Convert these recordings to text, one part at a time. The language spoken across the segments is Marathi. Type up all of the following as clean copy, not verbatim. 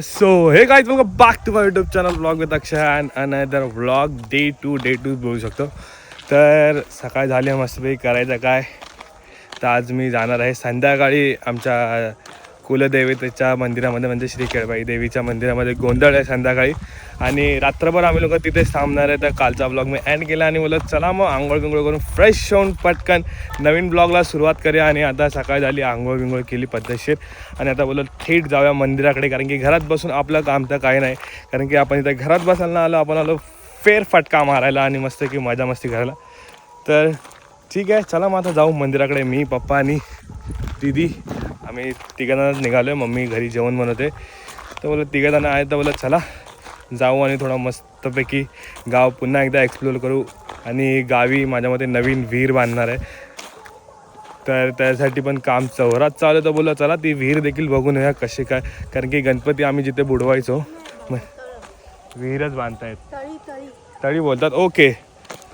So hey guys welcome back to my YouTube channel blog with Akshay and another vlog day two बोलू शकतो. तर सकाळ झाली मस्तपैकी करायचं काय, तर आज मी जाणार आहे संध्याकाळी आमच्या कुलदेवतेच्या मंदिरामध्ये म्हणजे श्री केळबाई देवीच्या मंदिरामध्ये गोंधळ आहे संध्याकाळी आणि रात्रभर आम्ही लोक तिथेच थांबणार आहे. तर कालचा ब्लॉग मी एंड केला आणि बोलत चला मग आंघोळ बिंघोळ करून फ्रेश होऊन पटकन नवीन ब्लॉगला सुरुवात करूया. आणि आता सकाळ झाली, आंघोळ बिंघोळ केली पद्धतशीर आणि आता बोलत थेट जाऊया मंदिराकडे, कारण की घरात बसून आपलं काम तर काही नाही. कारण की आपण इथं घरात बसायला आलो, आपण आलो फेरफटका मारायला आणि मस्त की मजा मस्ती करायला. तर ठीक आहे, चला मग आता जाऊ मंदिराकडे. मी पप्पा आणि दीदी आम्ही तिघांनाच निघालो आहे. मम्मी घरी जेवण बनवते, तर बोलत तिघंजण आहे, तर बोलत चला जाऊ आणि थोडा मस्तपैकी गाव पुन्हा एकदा एक्सप्लोर करू. आणि गावी माझ्या मते नवीन विहीर बांधणार आहे, तर त्यासाठी पण काम चौरात चालू आहे. तर बोललं चला ती विहीर देखील बघून येऊया कशी काय, कारण की गणपती आम्ही जिथे बुडवायचो मग विहीरच बांधतायत. तळी बोलतात, ओके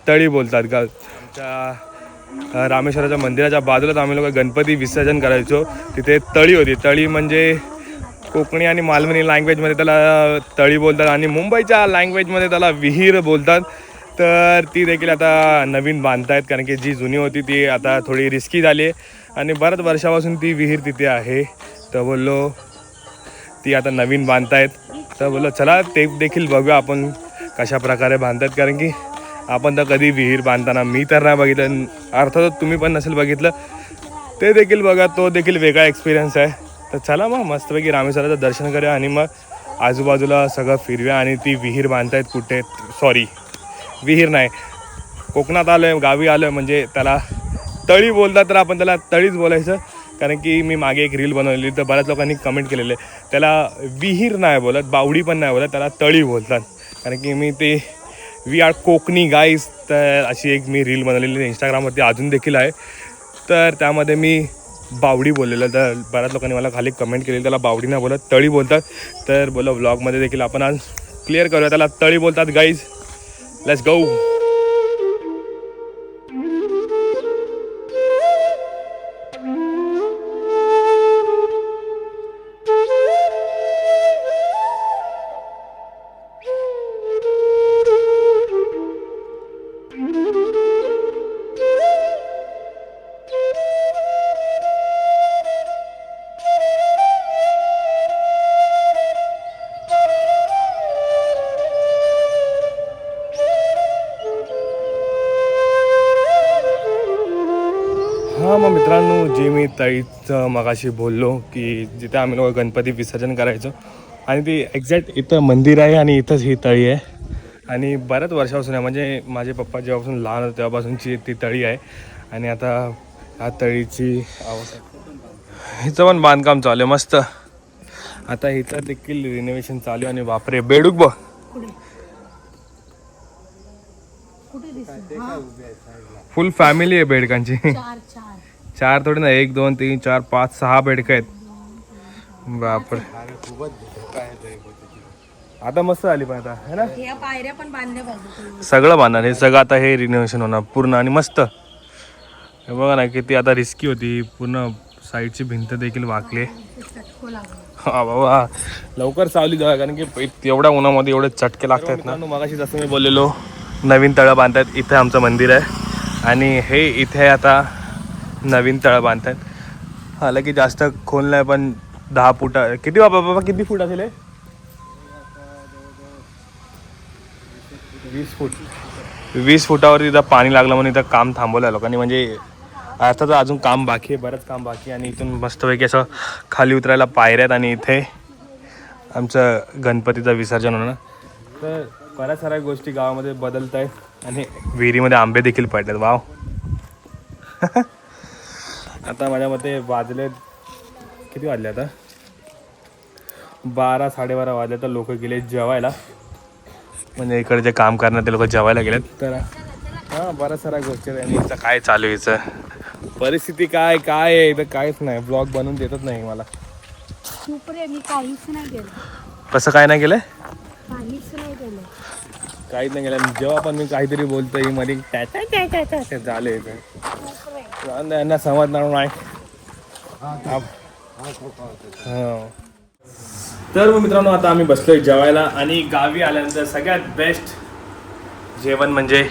तळी बोलतात का. आमच्या रामेश्वराच्या मंदिराच्या बाजूलाच आम्ही लोक गणपती विसर्जन करायचो, तिथे तळी होती. तळी म्हणजे कोकणी आणि मालवणी लँग्वेजमध्ये त्याला तळी बोलतात आणि मुंबईच्या लँग्वेजमध्ये त्याला विहीर बोलतात. तर ती देखील आता नवीन बांधतायत, कारण की जी जुनी होती ती आता थोडी रिस्की झाली आहे आणि बऱ्याच वर्षापासून ती विहीर तिथे आहे. तर बोललो ती आता नवीन बांधतायत, तर बोललो चला ते देखील बघूया आपण कशा प्रकारे बांधतात, कारण की आपण तर कधी विहीर बांधताना मी तर नाही बघितलं, अर्थातच तुम्ही पण नसेल बघितलं, ते देखील बघा, तो देखील वेगळा एक्सपिरियन्स आहे. तर चला मग मस्तपैकी रामेश्वराचं दर्शन करूया आणि मग आजूबाजूला सगळं फिरव्या. आणि ती विहीर बांधतायत कुठे, सॉरी विहीर नाही, कोकणात आलो आहे, गावी आलो आहे, म्हणजे त्याला तळी बोलतात, तर आपण त्याला तळीच बोलायचं. कारण की मी मागे एक रील बनवलेली, तर बऱ्याच लोकांनी कमेंट केलेले त्याला विहीर नाही बोलत, बावडी पण नाही बोलत, त्याला तळी बोलतात. कारण की मी ते वी आर कोकणी गाईज, तर अशी एक मी रील बनवलेली इंस्टाग्रामवरती अजून देखील आहे. तर त्यामध्ये मी बावडी बोललेलं, तर बऱ्याच लोकांनी मला खाली कमेंट केलेली त्याला बावडी नाही बोलत तळी बोलतात. तर बोला व्लॉगमध्ये देखील आपण आज क्लिअर करूया, त्याला तळी बोलतात गाईज. Let's go. हां मग मित्रांनो, जे मी तळीचं मगाशी बोललो की जिथे आम्ही लोक गणपती विसर्जन करायचो, आणि ती एक्झॅक्ट इथं मंदिर आहे आणि इथंच ही तळी आहे. आणि बऱ्याच वर्षापासून आहे, म्हणजे माझे पप्पा जेव्हापासून लहान होते तेव्हापासूनची ती तळी आहे. आणि आता ह्या तळीची हिचं पण बांधकाम चालू आहे मस्त. आता हिचं देखील रिनोव्हेशन चालू आहे. आणि बापरे बेडूक बघ, फुल फॅमिली आहे बेडकांची. चार थोडी ना, 1 2 3 4 5 6 बेडकं आहेत. बापरे, आता मस्त झाली पण आता है ना, पायऱ्या पण बांधल्या, सगळं बांधणार. हे सगळं आता हे रिनोव्हेशन होणार पूर्ण आणि मस्त. हे बघा ना किती आता रिस्की होती, पूर्ण साईडची भिंत देखील वाकली. हा बाबा लवकर चालू जाऊया, कारण की एवढ्या उन्हामध्ये एवढे चटके लागतात ना. मगाशी जसं मी बोललेलो नवीन तळं बांधतात, इथे आमचं मंदिर आहे आणि हे इथे आता नवीन तळं बांधतात. आलं की जास्त खोल नाही, पण 10 फूट किती बाबा किती फूट असेल हे, 20 फुटावरती इथं पाणी लागलं म्हणून इथं काम थांबवलं लोकांनी. म्हणजे अर्थात अजून काम बाकी आहे, बरंच काम बाकी आहे. आणि इथून मस्तपैकी असं खाली उतरायला पायऱ्यात आणि इथे आमचं गणपतीचं विसर्जन होणार. तर बऱ्याच साऱ्या गोष्टी गावामध्ये बदलत आहेत आणि विहिरीमध्ये आंबे देखील पडलेत. वाव. आता माझ्या मते वाजले किती वाजले, आता 12 साडेबारा वाजले. तर लोक गेले जेवायला, म्हणजे इकडे जे काम करणार ते लोक जेवायला गेलेत. तर हां बऱ्याच साऱ्या गोष्टी आहेत. आणि इथं काय चालू आहे, हिचं परिस्थिती काय काय आहे इथं काहीच नाही. ब्लॉग बनवून देतच नाही मला. मी काहीच नाही केलं. कसं काय नाही केलं, काहीच नाही केलं, काहीच नाही केलं. जेव्हा पण मी काहीतरी बोलतो मध्ये झाले यांना समजणार नाही. तर मग मित्रांनो आता आम्ही बसलोय जेवायला आणि गावी आल्यानंतर सगळ्यात बेस्ट जेवण म्हणजे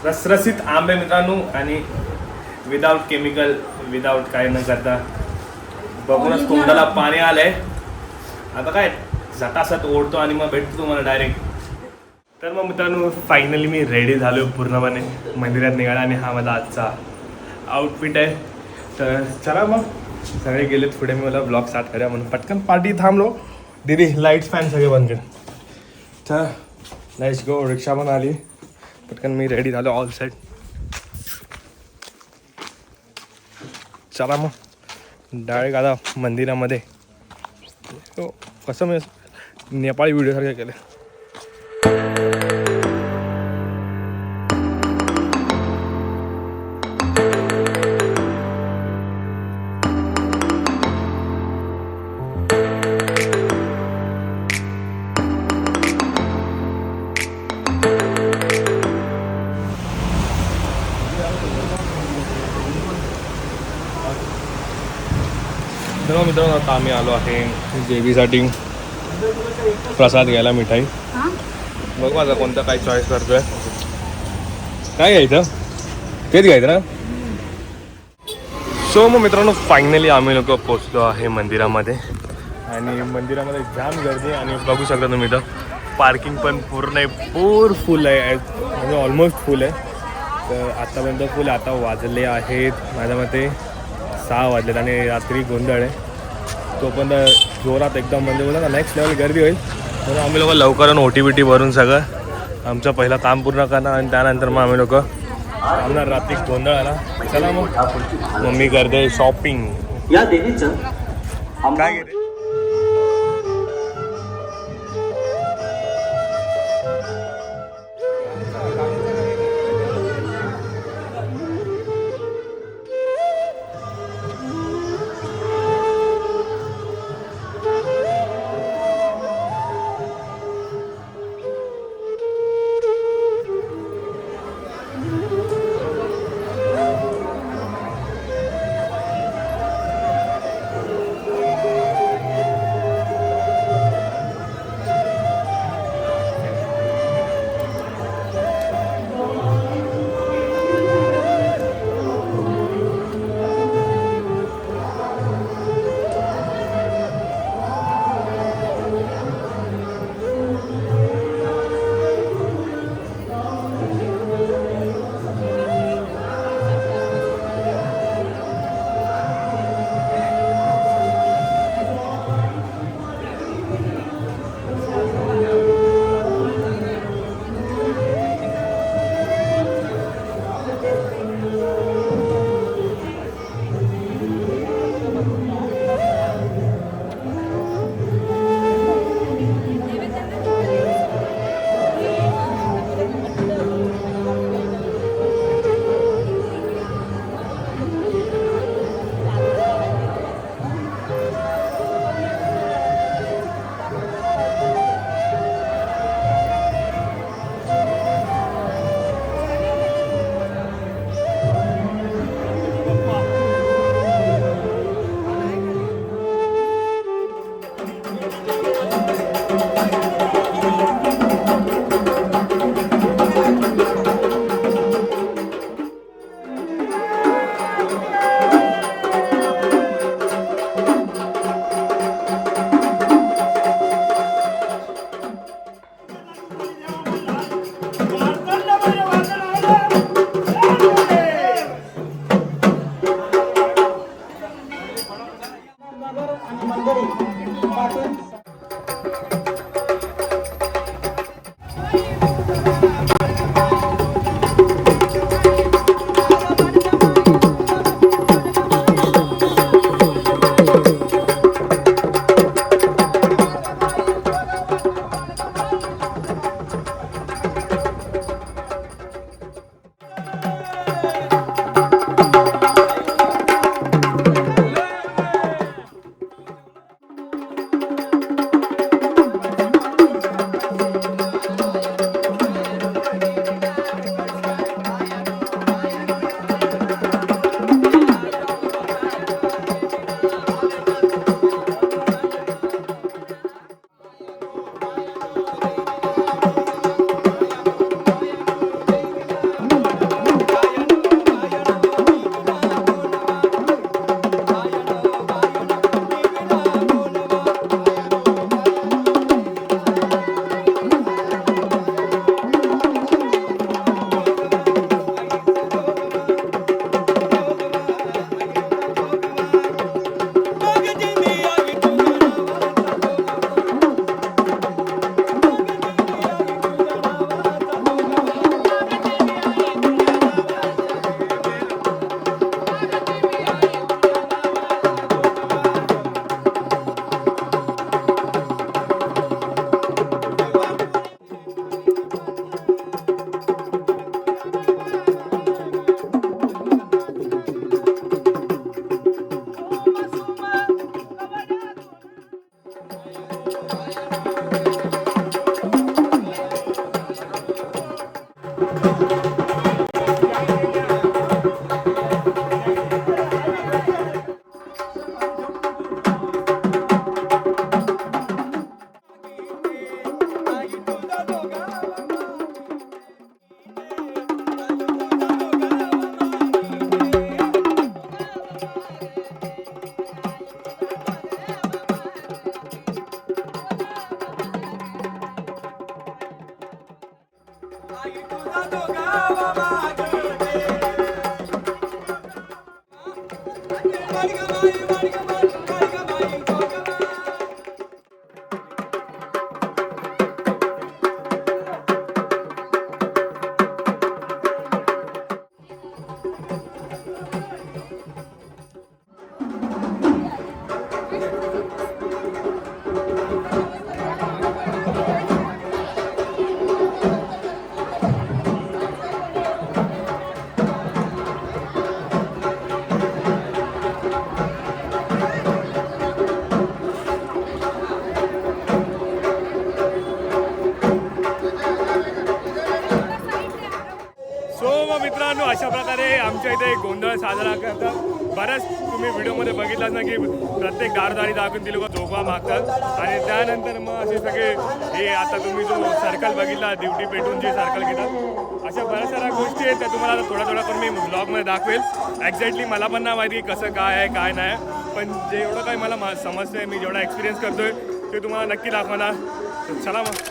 रसरसीत आंबे मित्रांनो आणि विदाऊट केमिकल विदाऊट काय न करता बघूनच तोंडाला पाणी आलंय. आता काय झटासट ओढतो आणि मग भेटतो तुम्हाला डायरेक्ट. तर मग मित्रांनो फायनली मी रेडी झालो पूर्णपणे मंदिरात निघाला आणि हा माझा आजचा आउटफिट आहे. तर चला मग सगळे गेलेत पुढे मी मला ब्लॉग स्टार्ट करूया म्हणून पटकन पार्टी थांबलो. दीदी लाईट्स फॅन सगळे बंद केले. तर लेट्स गो. रिक्षा पण आली. पटकन मी रेडी झालो ऑल सेट. चला मग डायरेक्ट आता मंदिरामध्ये. हो कसं मी नेपाळी व्हिडिओसारखे केले. तर मित्रांनो आता आम्ही आलो आहे देवीसाठी प्रसाद घ्यायला मिठाई. बघू आता कोणतं काय चॉईस करतोय. काय घ्यायचं तेच घ्यायचं ना. सो मग मित्रांनो फायनली आम्ही लोक पोचलो आहे मंदिरामध्ये आणि मंदिरामध्ये जाम गर्दी आणि बघू शकता तुम्ही इथं पार्किंग पण पूर्ण फुल आहे म्हणजे ऑलमोस्ट फुल आहे. तर आत्तापर्यंत फुल. आता वाजले आहेत माझ्या मते 6 वाजलेत आणि रात्री गोंधळ आहे तो पण जोरात एकदम म्हणजे बोला ना नेक्स्ट लेवल गर्दी होईल. म्हणून आम्ही लोक लवकरच OT-BT भरून सगळं आमचं पहिलं काम पूर्ण करणार आणि त्यानंतर मग आम्ही लोक थांबणार रात्री गोंधळ आला. चला मग मम्मी करते शॉपिंग. या देवीचं काय घेते सो मग मित्रांनो, अशा प्रकारे आमच्या इथे गोंधळ साजरा करतात. बऱ्याच तुम्ही व्हिडिओमध्ये बघितलाच ना की प्रत्येक दारदारी दाखवून ती लोक झोपा मागतात आणि त्यानंतर मग असे सगळे हे आता तुम्ही जो सर्कल बघितला ड्युटी पेटून जे सर्कल घेतात, अशा बऱ्याच साऱ्या गोष्टी आहेत त्या तुम्हाला थोड्या थोड्या करून मी ब्लॉगमध्ये दाखवेल. एक्झॅक्टली मला पण नाही माहिती कसं काय आहे काय नाही, पण जेवढं काही मला समजतं आहे, मी जेवढा एक्सपिरियन्स करतो आहे ते तुम्हाला नक्की दाखवणार. चला मग.